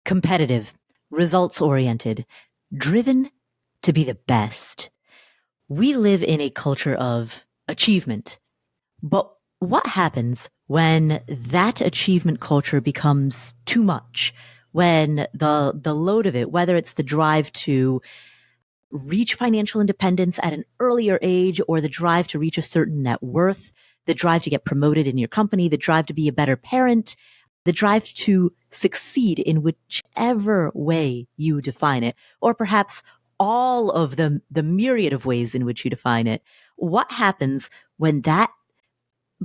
competitive, results-oriented, driven to be the best. We live in a culture of achievement. But what happens when that achievement culture becomes too much? When the load of it, whether it's the drive to reach financial independence at an earlier age or the drive to reach a certain net worth, the drive to get promoted in your company, the drive to be a better parent, the drive to succeed in whichever way you define it, or perhaps all of the myriad of ways in which you define it. What happens when that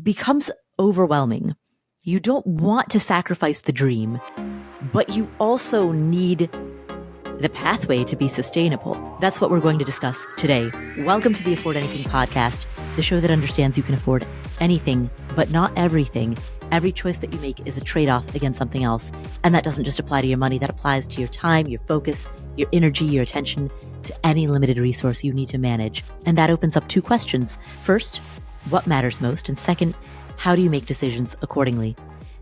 becomes overwhelming? You don't want to sacrifice the dream, but you also need the pathway to be sustainable. That's what we're going to discuss today. Welcome to the Afford Anything podcast, the show that understands you can afford anything, but not everything. Every choice that you make is a trade-off against something else. And that doesn't just apply to your money, that applies to your time, your focus, your energy, your attention, to any limited resource you need to manage. And that opens up two questions. First, what matters most? And second, how do you make decisions accordingly?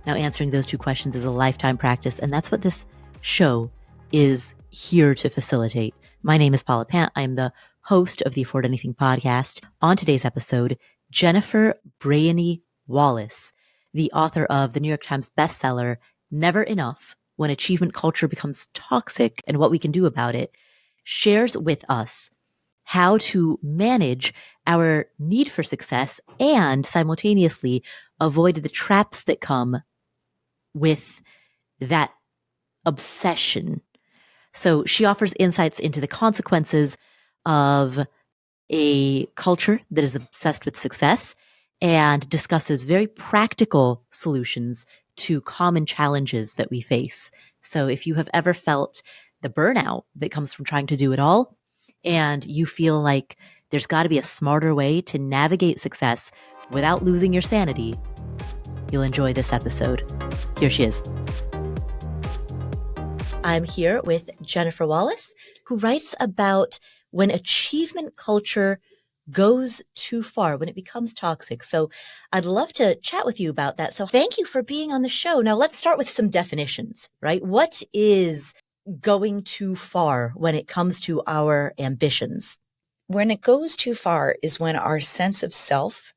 Now, answering those two questions is a lifetime practice, and that's what this show is here to facilitate. My name is Paula Pant. I am the host of the Afford Anything podcast. On today's episode, Jennifer Breheny Wallace, the author of the New York Times bestseller, Never Enough: When Achievement Culture Becomes Toxic and What We Can Do About It, shares with us how to manage our need for success and simultaneously avoid the traps that come with that obsession. So she offers insights into the consequences of a culture that is obsessed with success and discusses very practical solutions to common challenges that we face. So if you have ever felt the burnout that comes from trying to do it all, and you feel like there's got to be a smarter way to navigate success without losing your sanity, you'll enjoy this episode. Here she is. I'm here with Jennifer Wallace, who writes about when achievement culture goes too far, when it becomes toxic. So I'd love to chat with you about that. So thank you for being on the show. Now let's start with some definitions, right? What is going too far when it comes to our ambitions? When it goes too far is when our sense of self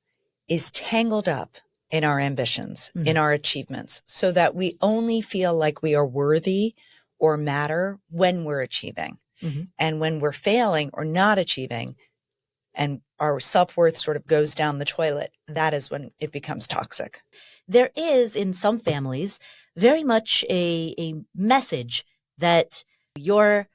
is tangled up in our ambitions, in our achievements, so that we only feel like we are worthy or matter when we're achieving. And when we're failing or not achieving and our self-worth sort of goes down the toilet, that is when it becomes toxic. There is, in some families, very much a message that your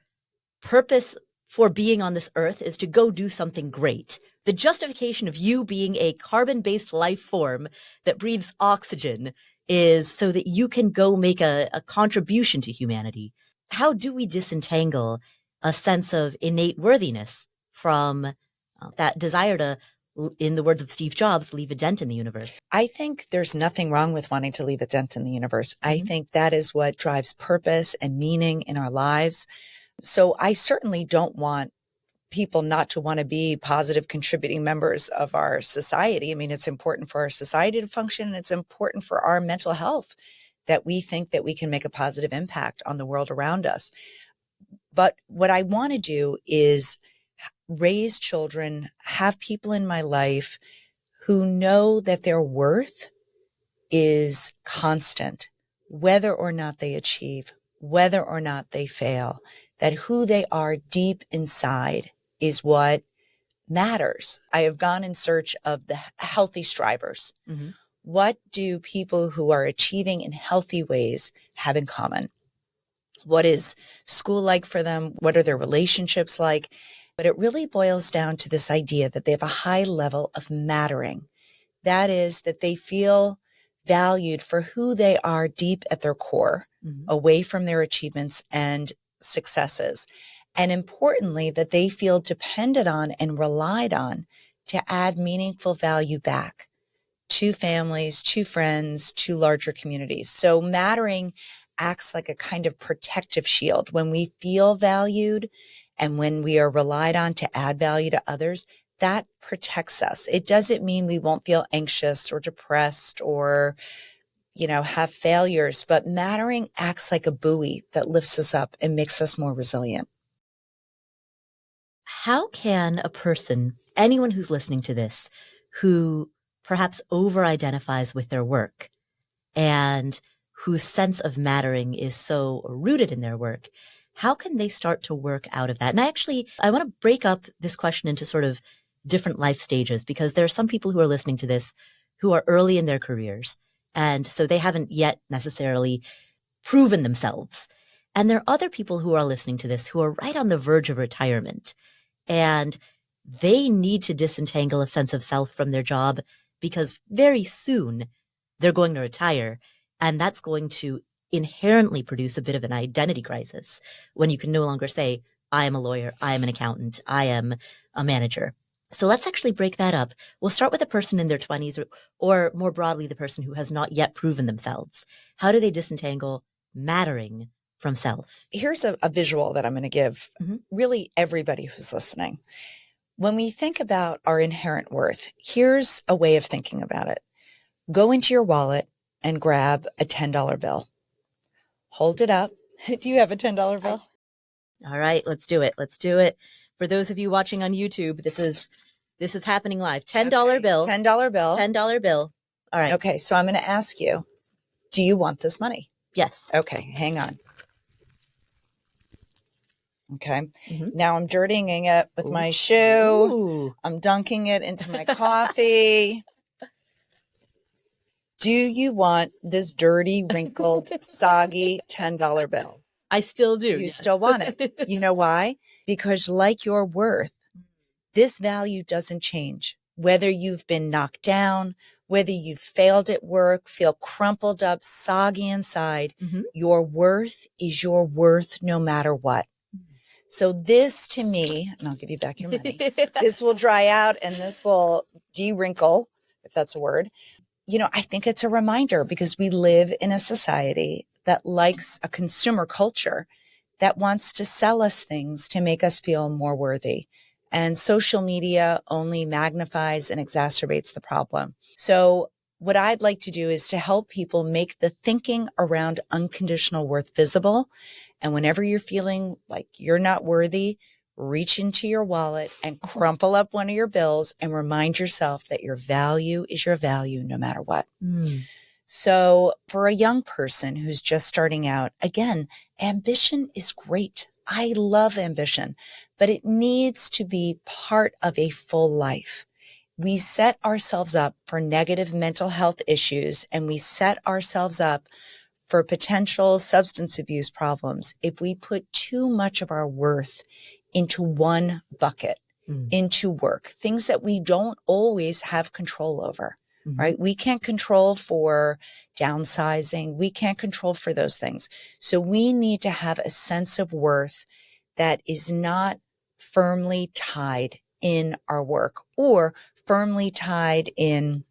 purpose for being on this earth is to go do something great. The justification of you being a carbon-based life form that breathes oxygen is so that you can go make a contribution to humanity. How do we disentangle a sense of innate worthiness from that desire to, in the words of Steve Jobs, leave a dent in the universe? I think there's nothing wrong with wanting to leave a dent in the universe. I think that is what drives purpose and meaning in our lives. So I certainly don't want people not to want to be positive contributing members of our society. I mean, it's important for our society to function, and it's important for our mental health that we think that we can make a positive impact on the world around us. But what I want to do is raise children, have people in my life who know that their worth is constant, whether or not they achieve, whether or not they fail, that who they are deep inside is what matters. I have gone in search of the healthy strivers. What do people who are achieving in healthy ways have in common? What is school like for them? What are their relationships like? But it really boils down to this idea that they have a high level of mattering. That is, that they feel valued for who they are deep at their core, away from their achievements and successes. And importantly, that they feel depended on and relied on to add meaningful value back to families, to friends, to larger communities. So mattering acts like a kind of protective shield. When we feel valued and when we are relied on to add value to others, that protects us. It doesn't mean we won't feel anxious or depressed or have failures, but mattering acts like a buoy that lifts us up and makes us more resilient. How can a person, anyone who's listening to this, who perhaps over identifies with their work and whose sense of mattering is so rooted in their work, how can they start to work out of that? And I want to break up this question into sort of different life stages, because there are some people who are listening to this who are early in their careers. And so they haven't yet necessarily proven themselves. And there are other people who are listening to this who are right on the verge of retirement. And they need to disentangle a sense of self from their job, because very soon they're going to retire. And that's going to inherently produce a bit of an identity crisis when you can no longer say, I am a lawyer, I am an accountant, I am a manager. So let's actually break that up. We'll start with a person in their 20s, or more broadly, the person who has not yet proven themselves. How do they disentangle mattering from self? Here's a visual that I'm going to give really everybody who's listening. When we think about our inherent worth, here's a way of thinking about it. Go into your wallet and grab a $10 bill. Hold it up. Do you have a $10 bill? All right, let's do it. Let's do it. For those of you watching on YouTube, this is happening live. $10 bill. $10 bill. $10 bill. All right. Okay, so I'm going to ask you, do you want this money? Yes. Okay, hang on. Okay. Now I'm dirtying it with my shoe. Ooh. I'm dunking it into my coffee. Do you want this dirty, wrinkled, soggy $10 bill? I still do. You still want it. You know why? Because like your worth, this value doesn't change. Whether you've been knocked down, whether you've failed at work, feel crumpled up, soggy inside, your worth is your worth no matter what. So this to me, and I'll give you back your money, this will dry out and this will de-wrinkle, if that's a word. I think it's a reminder, because we live in a society that likes a consumer culture that wants to sell us things to make us feel more worthy. And social media only magnifies and exacerbates the problem. So what I'd like to do is to help people make the thinking around unconditional worth visible. And whenever you're feeling like you're not worthy, reach into your wallet and crumple up one of your bills and remind yourself that your value is your value no matter what. So for a young person who's just starting out, again, ambition is great. I love ambition, but it needs to be part of a full life. We set ourselves up for negative mental health issues, and we set ourselves up for potential substance abuse problems if we put too much of our worth into one bucket, into work, things that we don't always have control over, right? We can't control for downsizing. We can't control for those things. So we need to have a sense of worth that is not firmly tied in our work or firmly tied in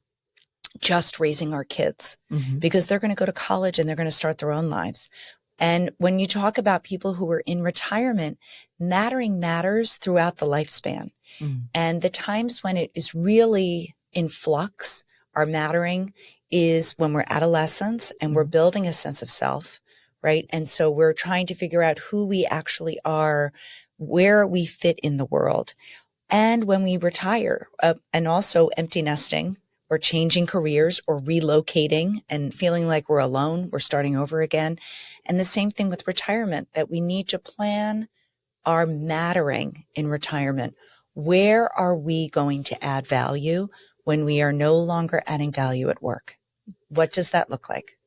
just raising our kids, because they're going to go to college and they're going to start their own lives. And when you talk about people who are in retirement, mattering matters throughout the lifespan. And the times when it is really in flux, our mattering is when we're adolescents and we're building a sense of self, right? And so we're trying to figure out who we actually are, where we fit in the world. And when we retire, and also empty nesting, or changing careers, or relocating and feeling like we're alone, we're starting over again. And the same thing with retirement, that we need to plan our mattering in retirement. Where are we going to add value when we are no longer adding value at work? What does that look like?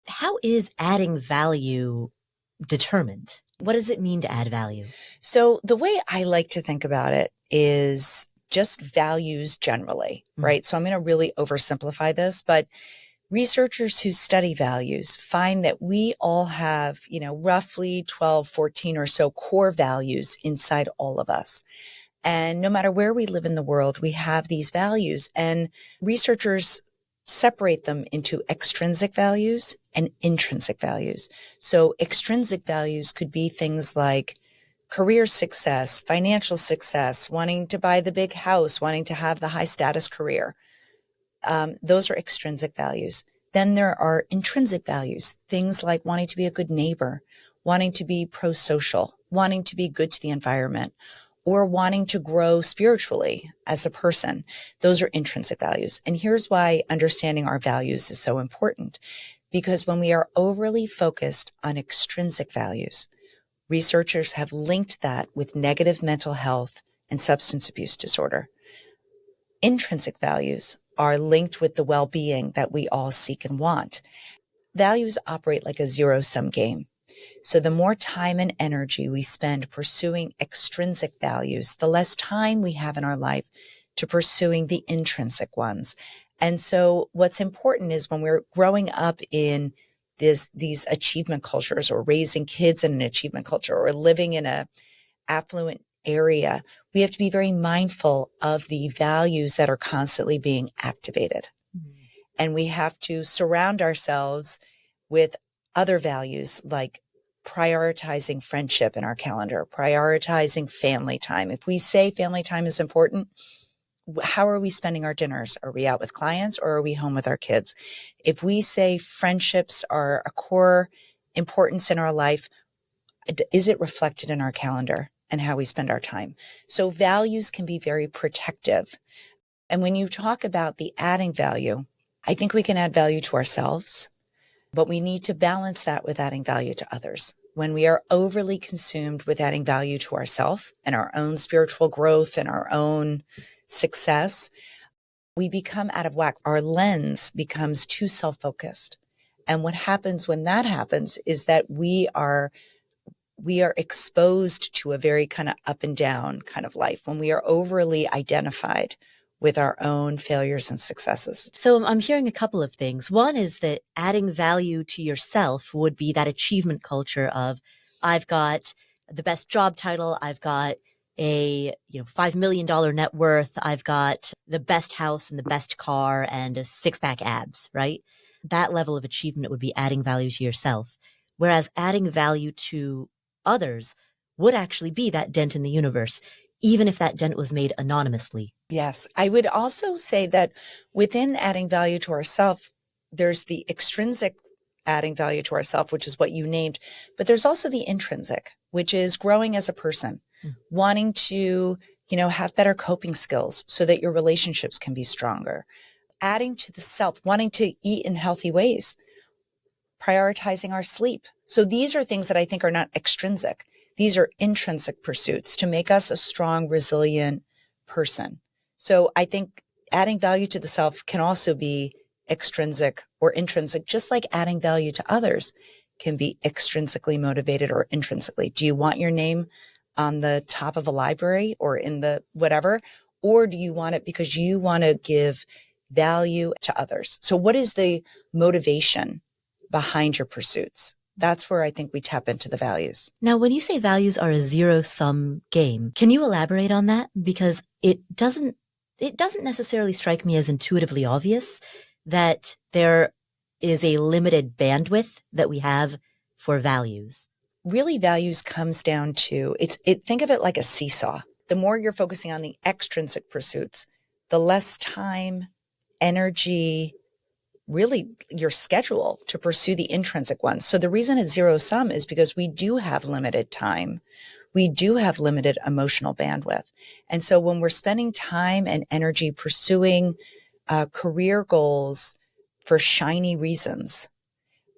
How is adding value determined? What does it mean to add value? So the way I like to think about it is just values generally, right? So I'm going to really oversimplify this, but researchers who study values find that we all have, roughly 12, 14 or so core values inside all of us. And no matter where we live in the world, we have these values, and researchers separate them into extrinsic values and intrinsic values. So extrinsic values could be things like career success, financial success, wanting to buy the big house, wanting to have the high status career. Those are extrinsic values. Then there are intrinsic values, things like wanting to be a good neighbor, wanting to be pro-social, wanting to be good to the environment, or wanting to grow spiritually as a person. Those are intrinsic values. And here's why understanding our values is so important. Because when we are overly focused on extrinsic values, researchers have linked that with negative mental health and substance abuse disorder. Intrinsic values are linked with the well-being that we all seek and want. Values operate like a zero-sum game. So the more time and energy we spend pursuing extrinsic values, the less time we have in our life to pursuing the intrinsic ones. And so what's important is when we're growing up in these achievement cultures, or raising kids in an achievement culture, or living in a affluent area, we have to be very mindful of the values that are constantly being activated. Mm-hmm. And we have to surround ourselves with other values, like prioritizing friendship in our calendar, prioritizing family time. If we say family time is important, how are we spending our dinners? Are we out with clients, or are we home with our kids? If we say friendships are a core importance in our life, is it reflected in our calendar and how we spend our time? So values can be very protective. And when you talk about the adding value, I think we can add value to ourselves, but we need to balance that with adding value to others. When we are overly consumed with adding value to ourselves and our own spiritual growth and our own success, we become out of whack. Our lens becomes too self-focused. And what happens when that happens is that we are exposed to a very kind of up and down kind of life when we are overly identified with our own failures and successes. So I'm hearing a couple of things. One is that adding value to yourself would be that achievement culture of, I've got the best job title, I've got a $5 million net worth, I've got the best house and the best car and a six-pack abs, right? That level of achievement would be adding value to yourself. Whereas adding value to others would actually be that dent in the universe, even if that dent was made anonymously. Yes. I would also say that within adding value to ourselves, there's the extrinsic adding value to ourselves, which is what you named, but there's also the intrinsic, which is growing as a person, wanting to, have better coping skills so that your relationships can be stronger. Adding to the self, wanting to eat in healthy ways, prioritizing our sleep. So these are things that I think are not extrinsic. These are intrinsic pursuits to make us a strong, resilient person. So I think adding value to the self can also be extrinsic or intrinsic, just like adding value to others can be extrinsically motivated or intrinsically. Do you want your name on the top of a library or in the whatever? Or do you want it because you want to give value to others? So what is the motivation behind your pursuits? That's where I think we tap into the values. Now, when you say values are a zero-sum game, can you elaborate on that? Because it doesn't necessarily strike me as intuitively obvious that there is a limited bandwidth that we have for values. Really, values comes down to think of it like a seesaw. The more you're focusing on the extrinsic pursuits, the less time, energy, really your schedule to pursue the intrinsic ones. So the reason it's zero sum is because we do have limited time. We do have limited emotional bandwidth. And so when we're spending time and energy pursuing career goals for shiny reasons,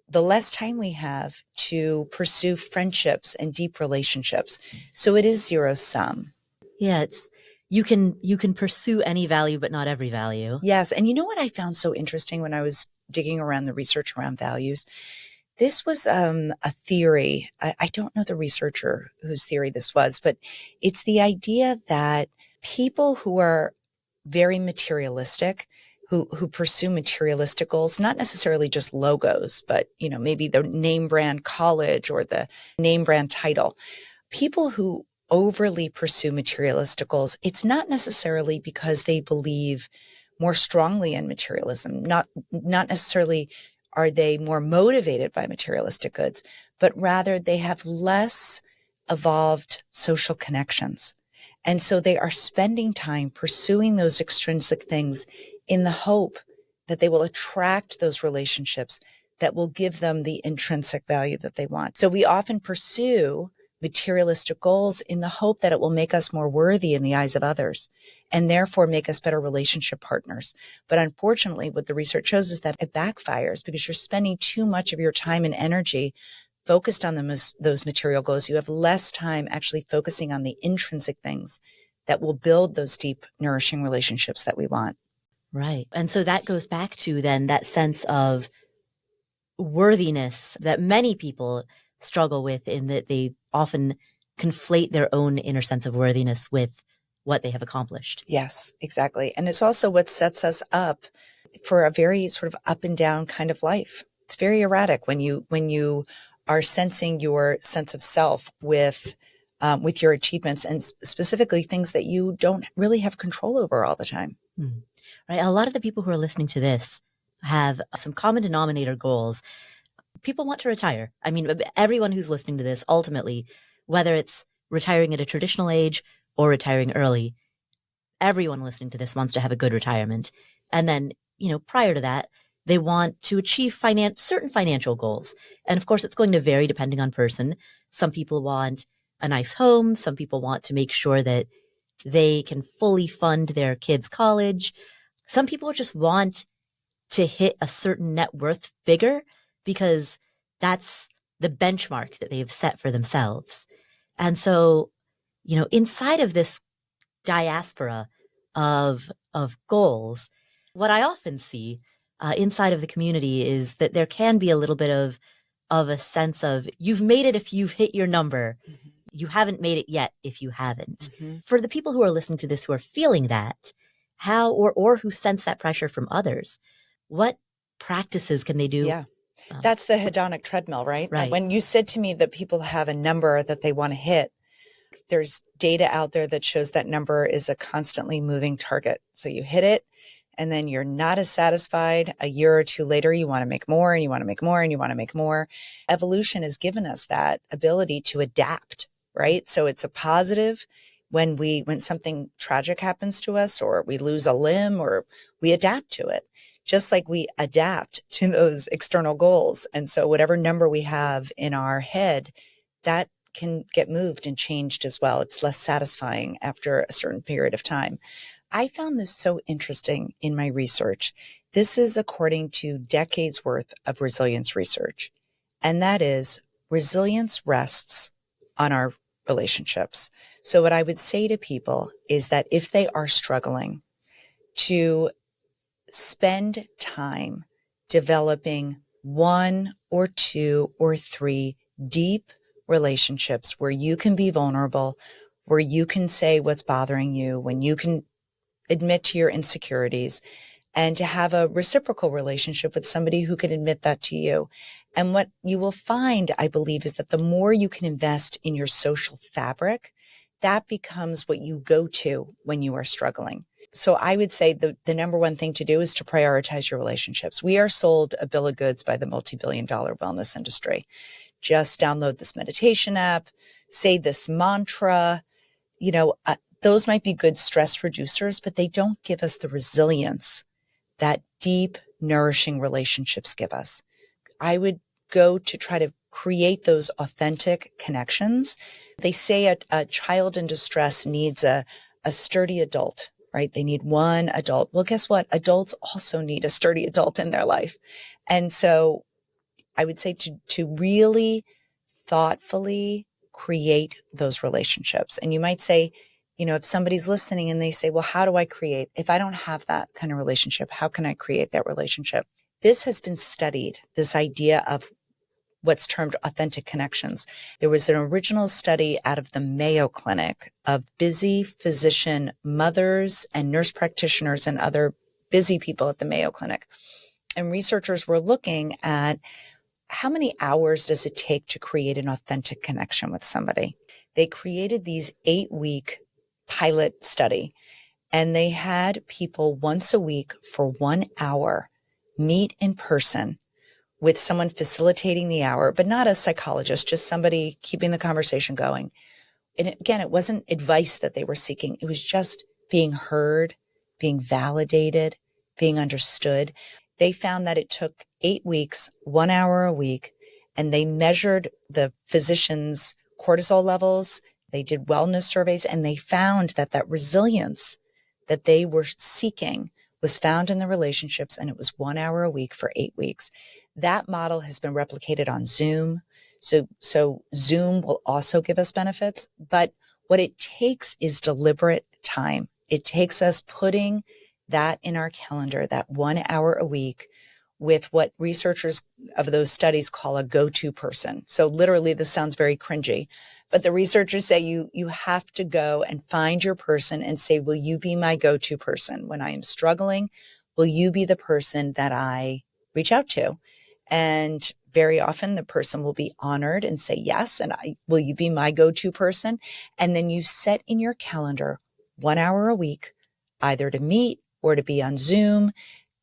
the less time we have to pursue friendships and deep relationships. So it is zero sum. Yeah, you can pursue any value, but not every value. Yes. And you know what I found so interesting when I was digging around the research around values? This was a theory. I don't know the researcher whose theory this was, but it's the idea that people who are very materialistic, who pursue materialistic goals, not necessarily just logos, but maybe the name brand college or the name brand title. People who overly pursue materialistic goals, it's not necessarily because they believe more strongly in materialism, not necessarily are they more motivated by materialistic goods, but rather they have less evolved social connections. And so they are spending time pursuing those extrinsic things in the hope that they will attract those relationships that will give them the intrinsic value that they want. So we often pursue materialistic goals in the hope that it will make us more worthy in the eyes of others and therefore make us better relationship partners. But unfortunately, what the research shows is that it backfires because you're spending too much of your time and energy focused on those material goals. You have less time actually focusing on the intrinsic things that will build those deep, nourishing relationships that we want. Right. And so that goes back to then that sense of worthiness that many people struggle with, in that they often conflate their own inner sense of worthiness with what they have accomplished. Yes, exactly. And it's also what sets us up for a very sort of up and down kind of life. It's very erratic when you are sensing your sense of self with your achievements, and specifically things that you don't really have control over all the time. Right. A lot of the people who are listening to this have some common denominator goals. People want to retire. I mean, everyone who's listening to this, ultimately, whether it's retiring at a traditional age or retiring early, everyone listening to this wants to have a good retirement. And then, prior to that, they want to achieve certain financial goals. And of course, it's going to vary depending on person. Some people want a nice home. Some people want to make sure that they can fully fund their kids' college. Some people just want to hit a certain net worth figure because that's the benchmark that they've set for themselves. And so, inside of this diaspora of goals, what I often see inside of the community is that there can be a little bit of a sense of, you've made it if you've hit your number. Mm-hmm. You haven't made it yet if you haven't. Mm-hmm. For the people who are listening to this who are feeling that, how or who sense that pressure from others, what practices can they do? Yeah. That's the hedonic treadmill, right? Right. When you said to me that people have a number that they want to hit, there's data out there that shows that number is a constantly moving target. So you hit it, and then you're not as satisfied. A year or two later, you want to make more, and you want to make more, and you want to make more. Evolution has given us that ability to adapt, right? So it's a positive when something tragic happens to us, or we lose a limb, or we adapt to it, just like we adapt to those external goals. And so whatever number we have in our head, that can get moved and changed as well. It's less satisfying after a certain period of time. I found this so interesting in my research. This is according to decades worth of resilience research. And that is, resilience rests on our relationships. So what I would say to people is that if they are struggling, to spend time developing one or two or three deep relationships where you can be vulnerable, where you can say what's bothering you, when you can admit to your insecurities, and to have a reciprocal relationship with somebody who can admit that to you. And what you will find, I believe, is that the more you can invest in your social fabric, that becomes what you go to when you are struggling. So I would say the number one thing to do is to prioritize your relationships. We are sold a bill of goods by the multi-billion-dollar wellness industry. Just download this meditation app, say this mantra. Those might be good stress reducers, but they don't give us the resilience that deep, nourishing relationships give us. I would go to try to create those authentic connections. They say a child in distress needs a sturdy adult, right? They need one adult. Well, guess what? Adults also need a sturdy adult in their life. And so I would say to really thoughtfully create those relationships. And you might say, if somebody's listening and they say, well, how do I create? If I don't have that kind of relationship, how can I create that relationship? This has been studied, this idea of what's termed authentic connections. There was an original study out of the Mayo Clinic of busy physician mothers and nurse practitioners and other busy people at the Mayo Clinic. And researchers were looking at how many hours does it take to create an authentic connection with somebody? They created these 8-week pilot study, and they had people once a week for 1 hour meet in person with someone facilitating the hour, but not a psychologist, just somebody keeping the conversation going. And again, it wasn't advice that they were seeking. It was just being heard, being validated, being understood. They found that it took 8 weeks, 1 hour a week, and they measured the physician's cortisol levels. They did wellness surveys, and they found that that resilience that they were seeking was found in the relationships, and it was 1 hour a week for 8 weeks. That model has been replicated on Zoom. So Zoom will also give us benefits, but what it takes is deliberate time. It takes us putting that in our calendar, that 1 hour a week, with what researchers of those studies call a go-to person. So literally, this sounds very cringy, but the researchers say you have to go and find your person and say, will you be my go-to person when I am struggling? Will you be the person that I reach out to? And very often the person will be honored and say yes. And will you be my go-to person? And then you set in your calendar 1 hour a week, either to meet or to be on Zoom,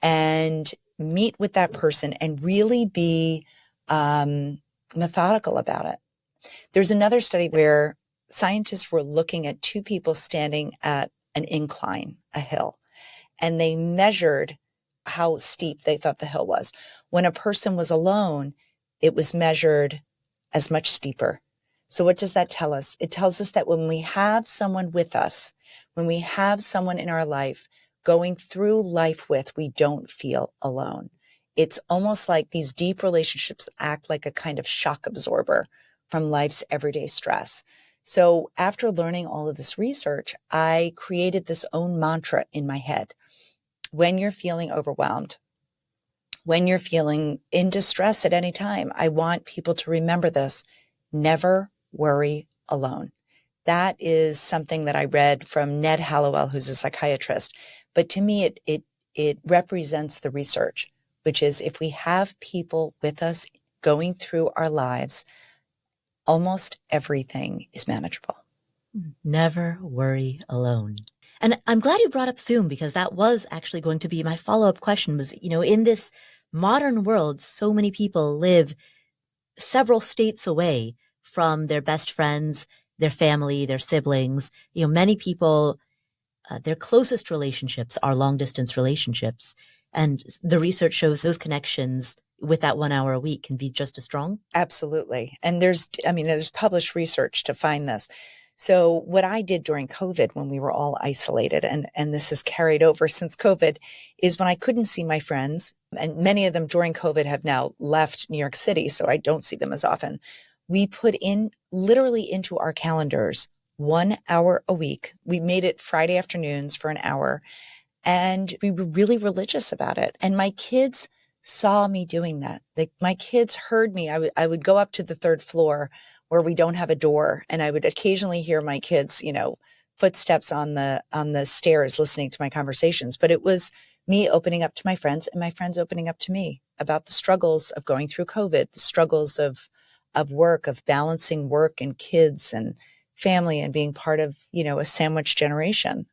and meet with that person and really be methodical about it. There's another study where scientists were looking at two people standing at an incline, a hill, and they measured how steep they thought the hill was. When a person was alone, it was measured as much steeper. So what does that tell us? It tells us that when we have someone with us, when we have someone in our life going through life with, we don't feel alone. It's almost like these deep relationships act like a kind of shock absorber from life's everyday stress. So after learning all of this research, I created this own mantra in my head. When you're feeling overwhelmed, when you're feeling in distress at any time, I want people to remember this: never worry alone. That is something that I read from Ned Hallowell, who's a psychiatrist. But to me, it represents the research, which is if we have people with us going through our lives, almost everything is manageable. Never worry alone. And I'm glad you brought up Zoom, because that was actually going to be my follow-up question was, in this modern world, so many people live several states away from their best friends, their family, their siblings. Many people, their closest relationships are long distance relationships. And the research shows those connections with that 1 hour a week can be just as strong. Absolutely. And there's published research to find this. So what I did during COVID, when we were all isolated, and this has carried over since COVID, is when I couldn't see my friends, and many of them during COVID have now left New York City, so I don't see them as often. We put in literally into our calendars 1 hour a week. We made it Friday afternoons for an hour, and we were really religious about it. And my kids saw me doing that. My kids heard me. I would go up to the third floor where we don't have a door, and I would occasionally hear my kids, footsteps on the stairs listening to my conversations. But it was me opening up to my friends and my friends opening up to me about the struggles of going through COVID, the struggles of work, of balancing work and kids and family and being part of, a sandwich generation.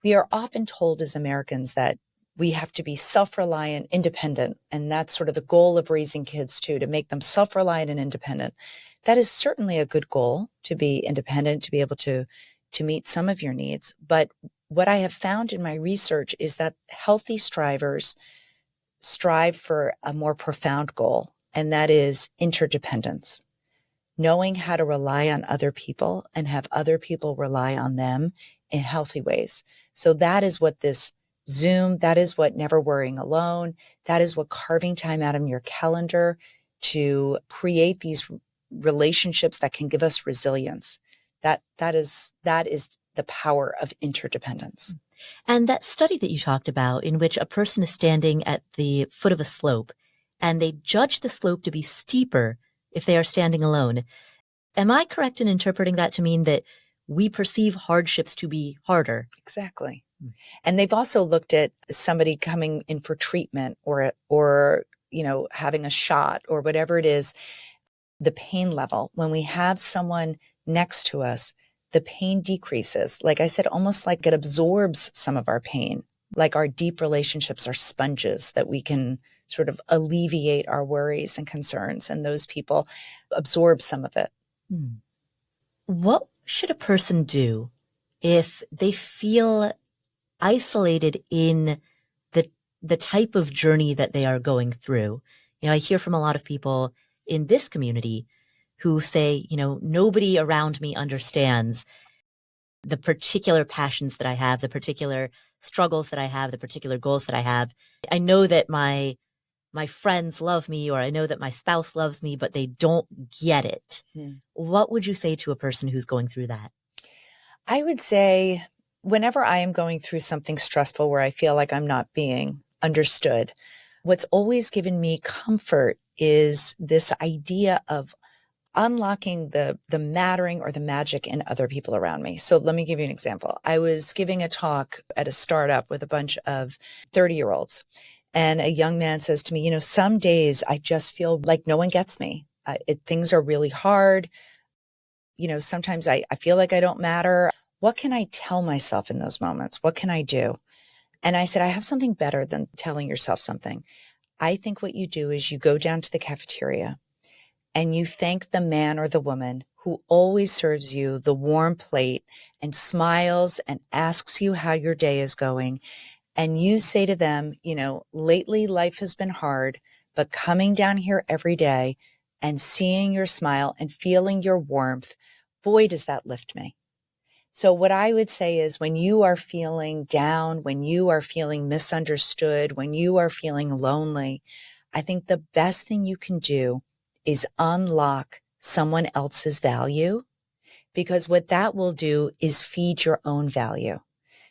We are often told as Americans that we have to be self-reliant, independent, and that's sort of the goal of raising kids too, to make them self-reliant and independent. That is certainly a good goal, to be independent, to be able to meet some of your needs. But what I have found in my research is that healthy strivers strive for a more profound goal, and that is interdependence. Knowing how to rely on other people and have other people rely on them in healthy ways. So that is what this Zoom, that is what never worrying alone, that is what carving time out of your calendar to create these relationships that can give us resilience. That is the power of interdependence. And that study that you talked about, in which a person is standing at the foot of a slope and they judge the slope to be steeper if they are standing alone. Am I correct in interpreting that to mean that we perceive hardships to be harder? Exactly. And they've also looked at somebody coming in for treatment or having a shot or whatever it is, the pain level. When we have someone next to us, the pain decreases. Like I said, almost like it absorbs some of our pain. Like our deep relationships are sponges that we can sort of alleviate our worries and concerns, and those people absorb some of it. What should a person do if they feel isolated in the the type of journey that they are going through. I hear from a lot of people in this community who say, nobody around me understands the particular passions that I have, the particular struggles that I have, the particular goals that I have. I know that my friends love me, or I know that my spouse loves me, but they don't get it. What would you say to a person who's going through that? I would say whenever I am going through something stressful where I feel like I'm not being understood, what's always given me comfort is this idea of unlocking the mattering or the magic in other people around me. So let me give you an example. I was giving a talk at a startup with a bunch of 30-year-olds, and a young man says to me, some days I just feel like no one gets me. Things are really hard. Sometimes I feel like I don't matter. What can I tell myself in those moments? What can I do? And I said, I have something better than telling yourself something. I think what you do is you go down to the cafeteria and you thank the man or the woman who always serves you the warm plate and smiles and asks you how your day is going. And you say to them, lately life has been hard, but coming down here every day and seeing your smile and feeling your warmth, boy, does that lift me. So what I would say is when you are feeling down, when you are feeling misunderstood, when you are feeling lonely, I think the best thing you can do is unlock someone else's value, because what that will do is feed your own value.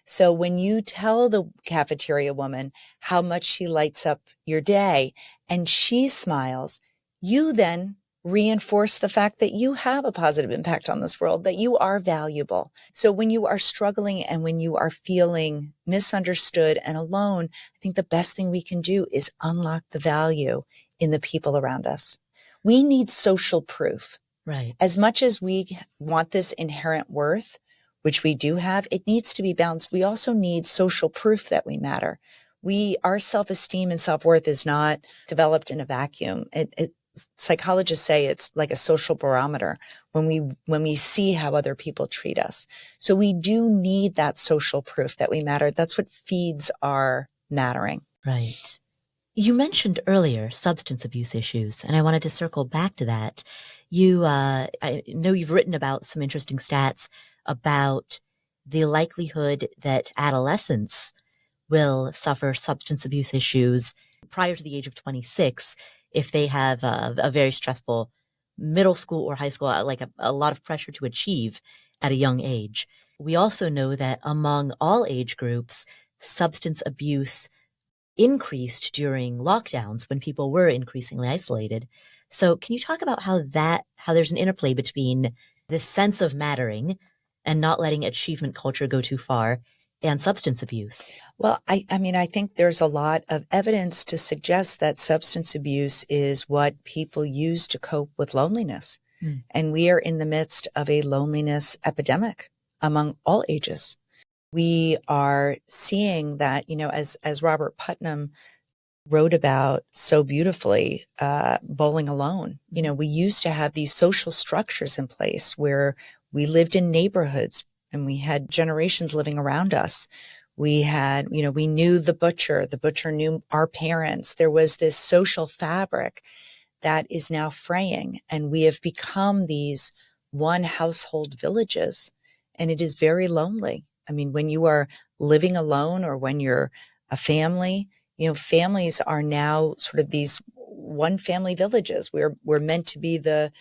So when you tell the cafeteria woman how much she lights up your day and she smiles, you then reinforce the fact that you have a positive impact on this world, that you are valuable. So when you are struggling and when you are feeling misunderstood and alone, I think the best thing we can do is unlock the value in the people around us. We need social proof. Right. As much as we want this inherent worth, which we do have, it needs to be balanced. We also need social proof that we matter. Our self-esteem and self-worth is not developed in a vacuum. Psychologists say it's like a social barometer when we see how other people treat us. So we do need that social proof that we matter. That's what feeds our mattering. Right. You mentioned earlier substance abuse issues, and I wanted to circle back to that. I know you've written about some interesting stats about the likelihood that adolescents will suffer substance abuse issues prior to the age of 26 if they have a very stressful middle school or high school, like a lot of pressure to achieve at a young age. We also know that among all age groups, substance abuse increased during lockdowns when people were increasingly isolated. So can you talk about how there's an interplay between this sense of mattering and not letting achievement culture go too far and substance abuse? Well, I think there's a lot of evidence to suggest that substance abuse is what people use to cope with loneliness. And we are in the midst of a loneliness epidemic among all ages. We are seeing that, as Robert Putnam wrote about so beautifully, bowling alone. We used to have these social structures in place where we lived in neighborhoods and we had generations living around us. We had, we knew the butcher knew our parents. There was this social fabric that is now fraying, and we have become these one household villages, and it is very lonely. I mean, when you are living alone or when you're a family, families are now sort of these one family villages. We're meant to be the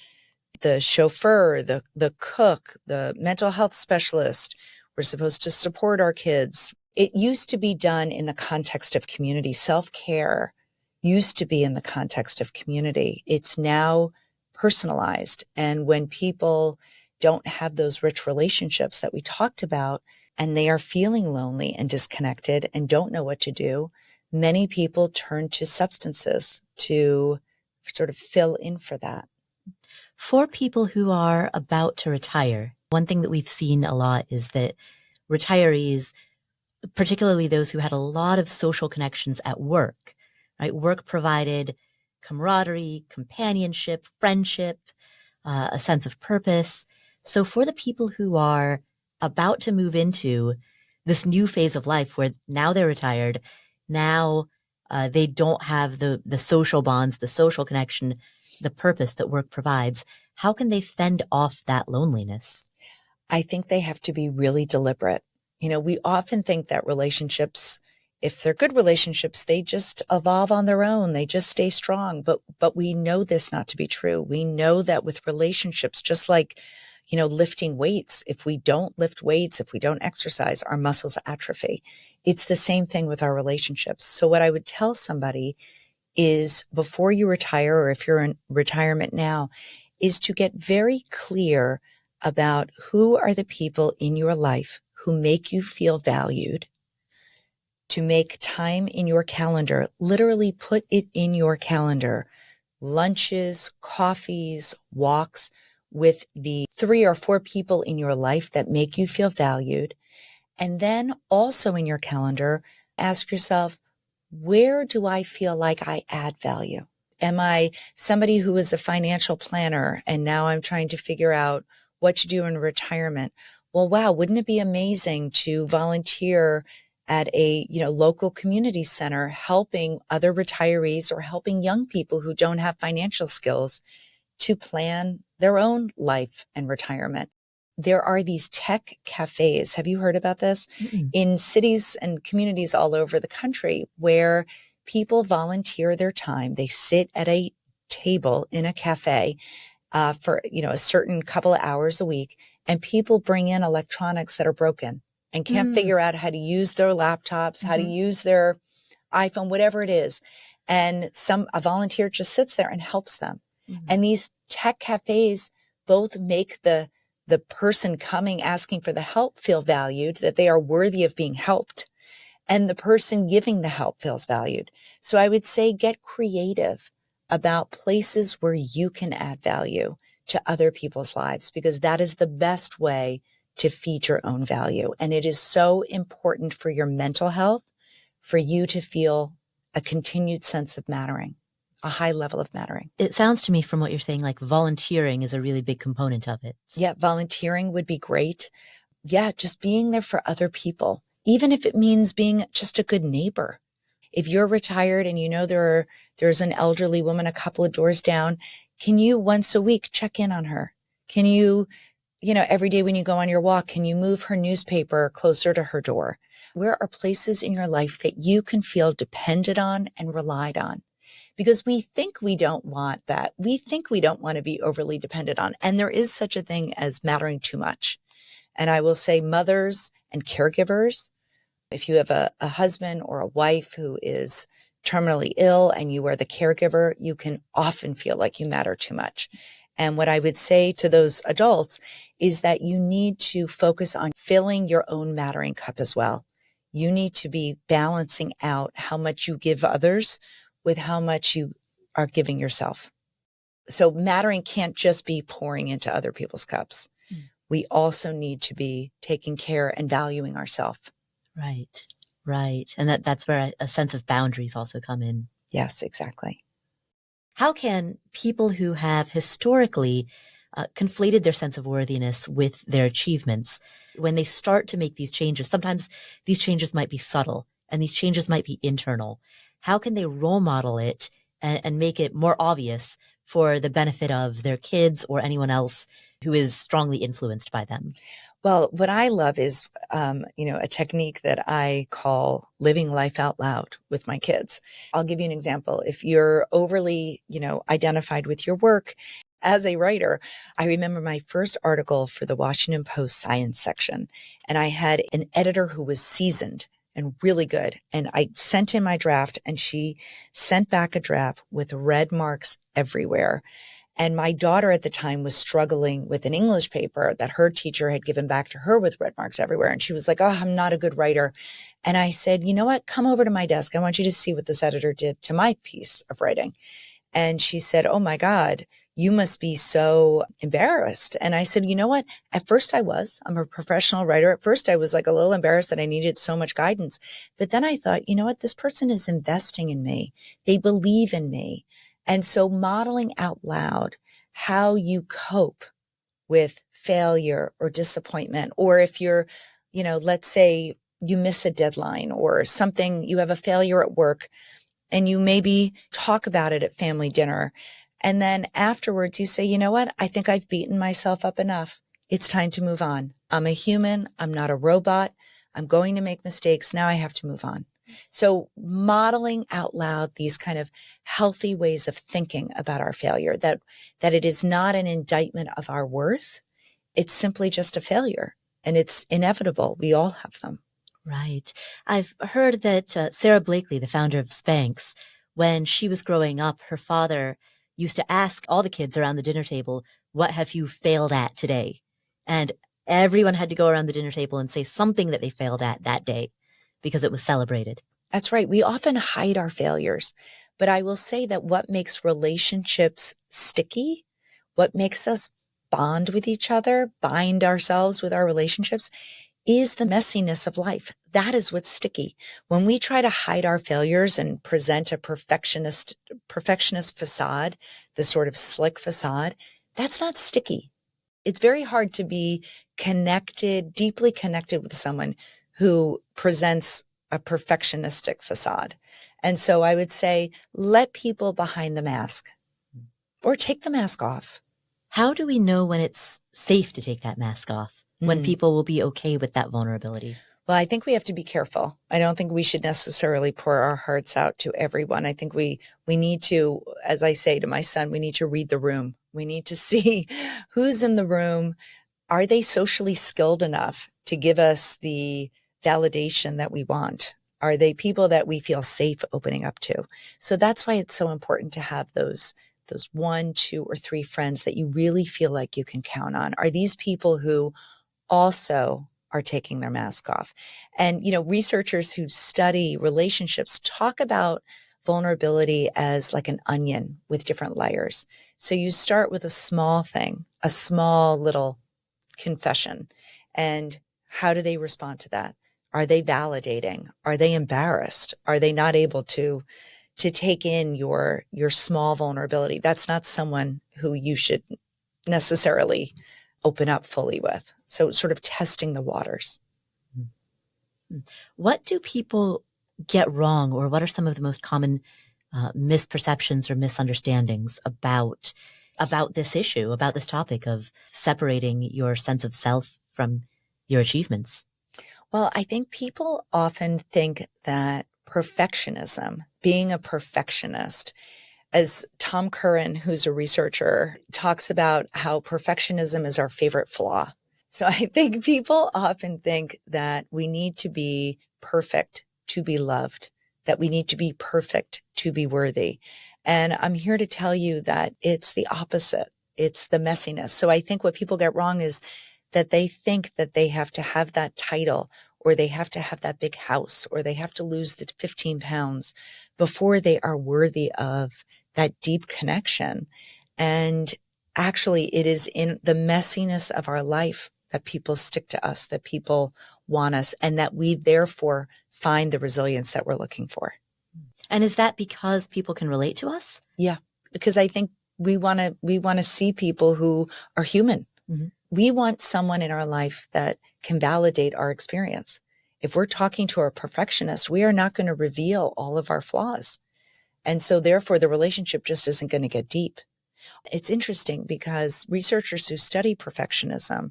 chauffeur, the cook, the mental health specialist. We're supposed to support our kids. It used to be done in the context of community. Self-care used to be in the context of community. It's now personalized. And when people don't have those rich relationships that we talked about, and they are feeling lonely and disconnected and don't know what to do, many people turn to substances to sort of fill in for that. For people who are about to retire, one thing that we've seen a lot is that retirees, particularly those who had a lot of social connections at work, right? Work provided camaraderie, companionship, friendship, a sense of purpose. So for the people who are about to move into this new phase of life where now they're retired, now They don't have the social bonds, the social connection, the purpose that work provides. How can they fend off that loneliness? I think they have to be really deliberate. We often think that relationships, if they're good relationships, they just evolve on their own. They just stay strong. But we know this not to be true. We know that with relationships, just like, lifting weights, if we don't lift weights, if we don't exercise, our muscles atrophy. It's the same thing with our relationships. So what I would tell somebody is before you retire, or if you're in retirement now, is to get very clear about who are the people in your life who make you feel valued, to make time in your calendar, literally put it in your calendar, lunches, coffees, walks with the 3 or 4 people in your life that make you feel valued. And then also in your calendar, ask yourself, where do I feel like I add value? Am I somebody who is a financial planner and now I'm trying to figure out what to do in retirement? Well, wow, wouldn't it be amazing to volunteer at a, local community center helping other retirees or helping young people who don't have financial skills to plan their own life and retirement? There are these tech cafes. Have you heard about this? Mm-mm. In cities and communities all over the country where people volunteer their time. They sit at a table in a cafe for a certain couple of hours a week, and people bring in electronics that are broken and can't Mm. figure out how to use their laptops, how to Mm-hmm. use their iPhone, whatever it is. And a volunteer just sits there and helps them. Mm-hmm. And these tech cafes both make the person coming asking for the help feel valued, that they are worthy of being helped, and the person giving the help feels valued. So I would say get creative about places where you can add value to other people's lives, because that is the best way to feed your own value. And it is so important for your mental health for you to feel a continued sense of mattering, a high level of mattering. It sounds to me from what you're saying like volunteering is a really big component of it. Yeah, volunteering would be great. Yeah, just being there for other people, even if it means being just a good neighbor. If you're retired and there's an elderly woman a couple of doors down, can you once a week check in on her? Can you, every day when you go on your walk, can you move her newspaper closer to her door? Where are places in your life that you can feel depended on and relied on? Because we think we don't want that. We think we don't want to be overly dependent on. And there is such a thing as mattering too much. And I will say mothers and caregivers, if you have a husband or a wife who is terminally ill and you are the caregiver, you can often feel like you matter too much. And what I would say to those adults is that you need to focus on filling your own mattering cup as well. You need to be balancing out how much you give others with how much you are giving yourself. So mattering can't just be pouring into other people's cups. We also need to be taking care and valuing ourselves. Right. Right. And that's where a sense of boundaries also come in. Yes, exactly. How can people who have historically conflated their sense of worthiness with their achievements, when they start to make these changes, sometimes these changes might be subtle and these changes might be internal. How can they role model it and make it more obvious for the benefit of their kids or anyone else who is strongly influenced by them? Well, what I love is, a technique that I call living life out loud with my kids. I'll give you an example. If you're overly, identified with your work as a writer, I remember my first article for the Washington Post science section, and I had an editor who was seasoned and really good. And I sent in my draft and she sent back a draft with red marks everywhere. And my daughter at the time was struggling with an English paper that her teacher had given back to her with red marks everywhere. And she was like, oh, I'm not a good writer. And I said, you know what? Come over to my desk. I want you to see what this editor did to my piece of writing. And she said, oh my God, you must be so embarrassed. And I said, you know what? At first I'm a professional writer. At first I was like a little embarrassed that I needed so much guidance. But then I thought, you know what? This person is investing in me. They believe in me. And so modeling out loud how you cope with failure or disappointment, or if you're, let's say you miss a deadline or something, you have a failure at work, and you maybe talk about it at family dinner. And then afterwards you say, you know what? I think I've beaten myself up enough. It's time to move on. I'm a human. I'm not a robot. I'm going to make mistakes. Now I have to move on. So modeling out loud these kind of healthy ways of thinking about our failure, that it is not an indictment of our worth. It's simply just a failure, and it's inevitable. We all have them. Right. I've heard that Sarah Blakely, the founder of Spanx, when she was growing up, her father used to ask all the kids around the dinner table, "What have you failed at today?" And everyone had to go around the dinner table and say something that they failed at that day because it was celebrated. That's right. We often hide our failures, but I will say that what makes relationships sticky, what makes us bond with each other, bind ourselves with our relationships, is the messiness of life. That is what's sticky. When we try to hide our failures and present a perfectionist facade, the sort of slick facade, that's not sticky. It's very hard to be connected, deeply connected with someone who presents a perfectionistic facade. And so I would say, let people behind the mask, or take the mask off. How do we know when it's safe to take that mask off? When people will be okay with that vulnerability? Well, I think we have to be careful. I don't think we should necessarily pour our hearts out to everyone. I think we need to, as I say to my son, we need to read the room. We need to see who's in the room. Are they socially skilled enough to give us the validation that we want? Are they people that we feel safe opening up to? So that's why it's so important to have those one, two, or three friends that you really feel like you can count on. Are these people who also are taking their mask off? And, researchers who study relationships talk about vulnerability as like an onion with different layers. So you start with a small thing, a small little confession. And how do they respond to that? Are they validating? Are they embarrassed? Are they not able to take in your small vulnerability? That's not someone who you should necessarily open up fully with. So sort of testing the waters. What do people get wrong, or what are some of the most common misperceptions or misunderstandings about this issue, about this topic of separating your sense of self from your achievements? Well, I think people often think that perfectionism, being a perfectionist, as Tom Curran, who's a researcher, talks about how perfectionism is our favorite flaw. So I think people often think that we need to be perfect to be loved, that we need to be perfect to be worthy. And I'm here to tell you that it's the opposite. It's the messiness. So I think what people get wrong is that they think that they have to have that title, or they have to have that big house, or they have to lose the 15 pounds before they are worthy of that deep connection. And actually, it is in the messiness of our life that people stick to us, that people want us, and that we therefore find the resilience that we're looking for. And is that because people can relate to us? Yeah, because I think we want to see people who are human. Mm-hmm. We want someone in our life that can validate our experience. If we're talking to a perfectionist, we are not going to reveal all of our flaws. And so therefore the relationship just isn't going to get deep. It's interesting because researchers who study perfectionism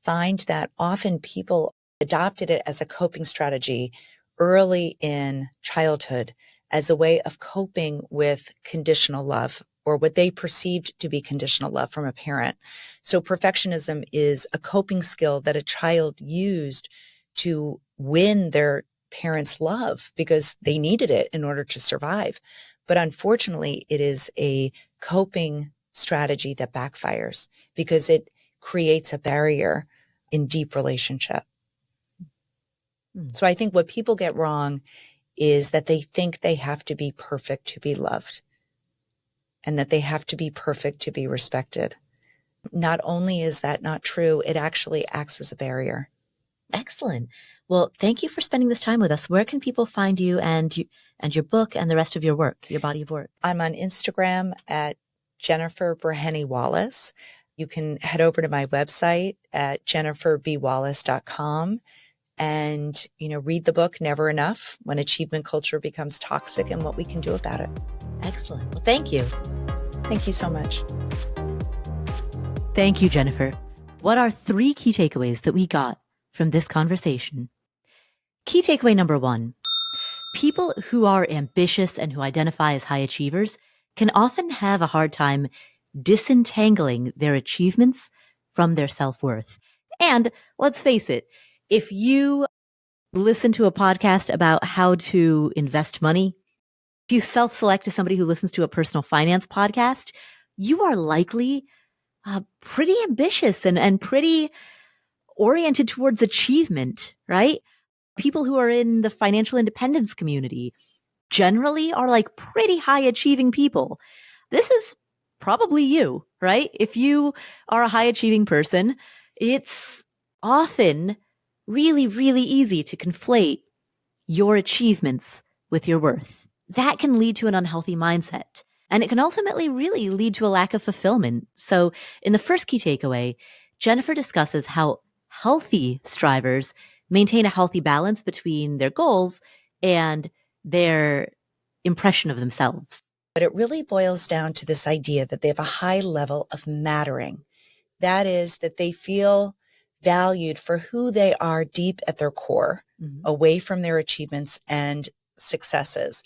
find that often people adopted it as a coping strategy early in childhood, as a way of coping with conditional love, or what they perceived to be conditional love from a parent. So perfectionism is a coping skill that a child used to win their parents' love because they needed it in order to survive. But unfortunately, it is a coping strategy that backfires because it creates a barrier in deep relationship. So I think what people get wrong is that they think they have to be perfect to be loved, and that they have to be perfect to be respected. Not only is that not true, it actually acts as a barrier. Excellent. Well, thank you for spending this time with us. Where can people find you and your book and the rest of your work, your body of work? I'm on Instagram at Jennifer Breheny Wallace. You can head over to my website at jenniferbwallace.com. and, read the book Never Enough: When Achievement Culture Becomes Toxic and What We Can Do About It. Excellent. Well, thank you. Thank you so much. Thank you, Jennifer. What are 3 key takeaways that we got from this conversation? Key takeaway number 1. People who are ambitious and who identify as high achievers can often have a hard time disentangling their achievements from their self-worth. And let's face it, if you listen to a podcast about how to invest money, if you self-select as somebody who listens to a personal finance podcast, you are likely pretty ambitious and pretty oriented towards achievement, right? People who are in the financial independence community generally are like pretty high achieving people. This is probably you, right? If you are a high achieving person, it's often really, really easy to conflate your achievements with your worth. That can lead to an unhealthy mindset. And it can ultimately really lead to a lack of fulfillment. So in the first key takeaway, Jennifer discusses how healthy strivers maintain a healthy balance between their goals and their impression of themselves. But it really boils down to this idea that they have a high level of mattering. That is, that they feel valued for who they are deep at their core, away from their achievements and successes.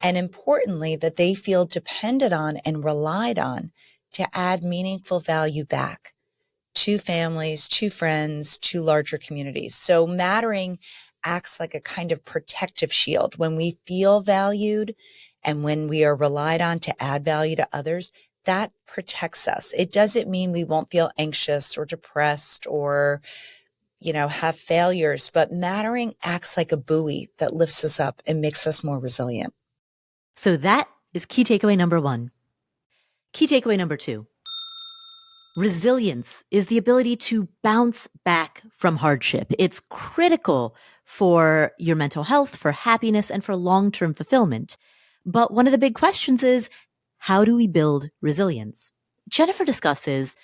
And importantly, that they feel depended on and relied on to add meaningful value back to families, to friends, to larger communities. So mattering acts like a kind of protective shield. When we feel valued and when we are relied on to add value to others, that protects us. It doesn't mean we won't feel anxious or depressed or, have failures, but mattering acts like a buoy that lifts us up and makes us more resilient. So that is key takeaway number 1. Key takeaway number 2. Resilience is the ability to bounce back from hardship. It's critical for your mental health, for happiness, and for long-term fulfillment. But one of the big questions is, how do we build resilience? Jennifer discusses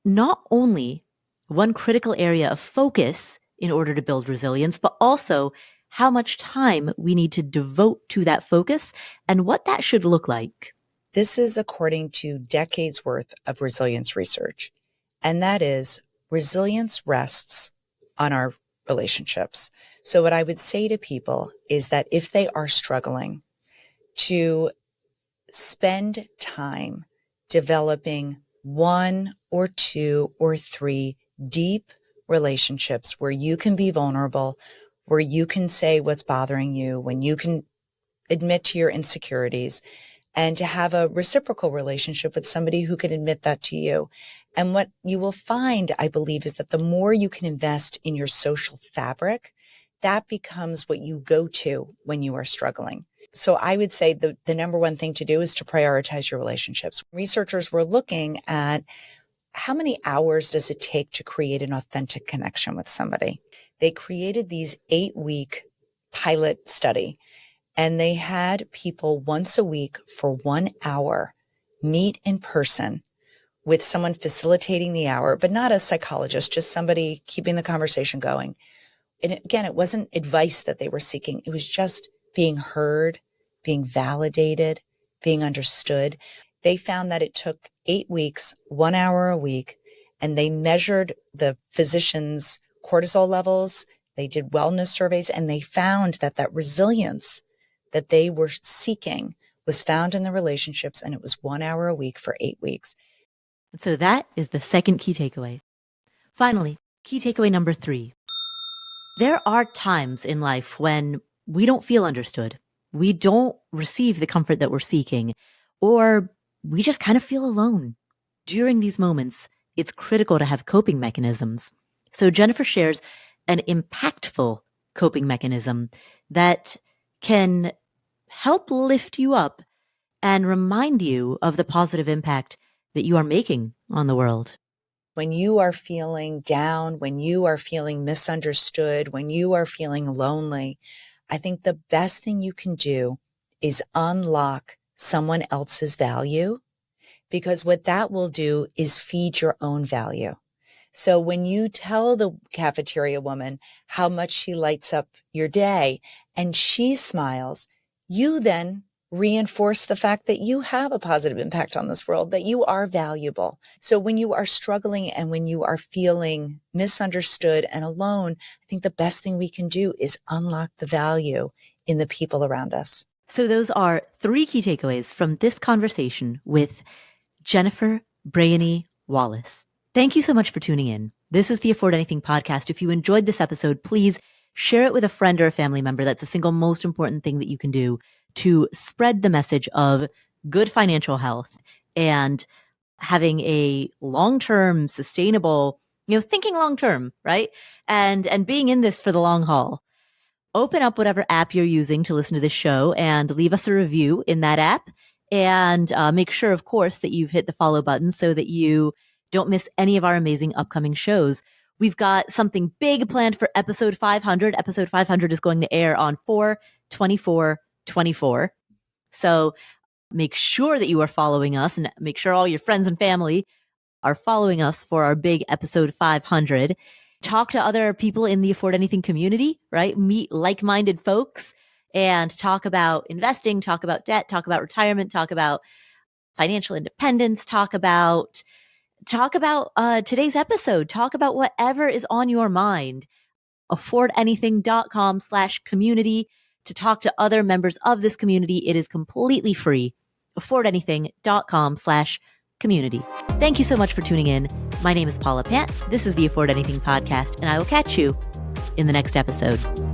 not only one critical area of focus in order to build resilience, but also how much time we need to devote to that focus and what that should look like. This is according to decades worth of resilience research. And that is, resilience rests on our relationships. So what I would say to people is that if they are struggling, to spend time developing 1 or 2 or 3 deep relationships where you can be vulnerable, where you can say what's bothering you, when you can admit to your insecurities, and to have a reciprocal relationship with somebody who can admit that to you. And what you will find, I believe, is that the more you can invest in your social fabric, that becomes what you go to when you are struggling. So I would say the number one thing to do is to prioritize your relationships. Researchers were looking at how many hours does it take to create an authentic connection with somebody. They created these 8-week pilot study, and they had people once a week for 1 hour meet in person with someone facilitating the hour, but not a psychologist, just somebody keeping the conversation going. And again, it wasn't advice that they were seeking. It was just being heard, being validated, being understood. They found that it took 8 weeks, 1 hour a week, and they measured the physician's cortisol levels. They did wellness surveys, and they found that that resilience that they were seeking was found in the relationships, and it was 1 hour a week for 8 weeks. So that is the second key takeaway. Finally, key takeaway number 3. There are times in life when we don't feel understood. We don't receive the comfort that we're seeking, or we just kind of feel alone. During these moments, it's critical to have coping mechanisms. So Jennifer shares an impactful coping mechanism that can help lift you up and remind you of the positive impact that you are making on the world. When you are feeling down, when you are feeling misunderstood, when you are feeling lonely, I think the best thing you can do is unlock someone else's value, because what that will do is feed your own value. So when you tell the cafeteria woman how much she lights up your day and she smiles, you then reinforce the fact that you have a positive impact on this world, that you are valuable. So when you are struggling and when you are feeling misunderstood and alone, I think the best thing we can do is unlock the value in the people around us. So those are 3 key takeaways from this conversation with Jennifer Breheny Wallace. Thank you so much for tuning in. This is the Afford Anything podcast. If you enjoyed this episode, please share it with a friend or a family member. That's the single most important thing that you can do to spread the message of good financial health and having a long-term, sustainable, thinking long-term, right? And being in this for the long haul. Open up whatever app you're using to listen to this show and leave us a review in that app. And make sure, of course, that you've hit the follow button so that you don't miss any of our amazing upcoming shows. We've got something big planned for episode 500. Episode 500 is going to air on 4/24/24. So make sure that you are following us and make sure all your friends and family are following us for our big episode 500. Talk to other people in the Afford Anything community, right? Meet like-minded folks and talk about investing, talk about debt, talk about retirement, talk about financial independence, talk about today's episode, talk about whatever is on your mind. affordanything.com/community to talk to other members of this community. It is completely free. affordanything.com/community. Thank you so much for tuning in. My name is Paula Pant. This is the Afford Anything podcast, and I will catch you in the next episode.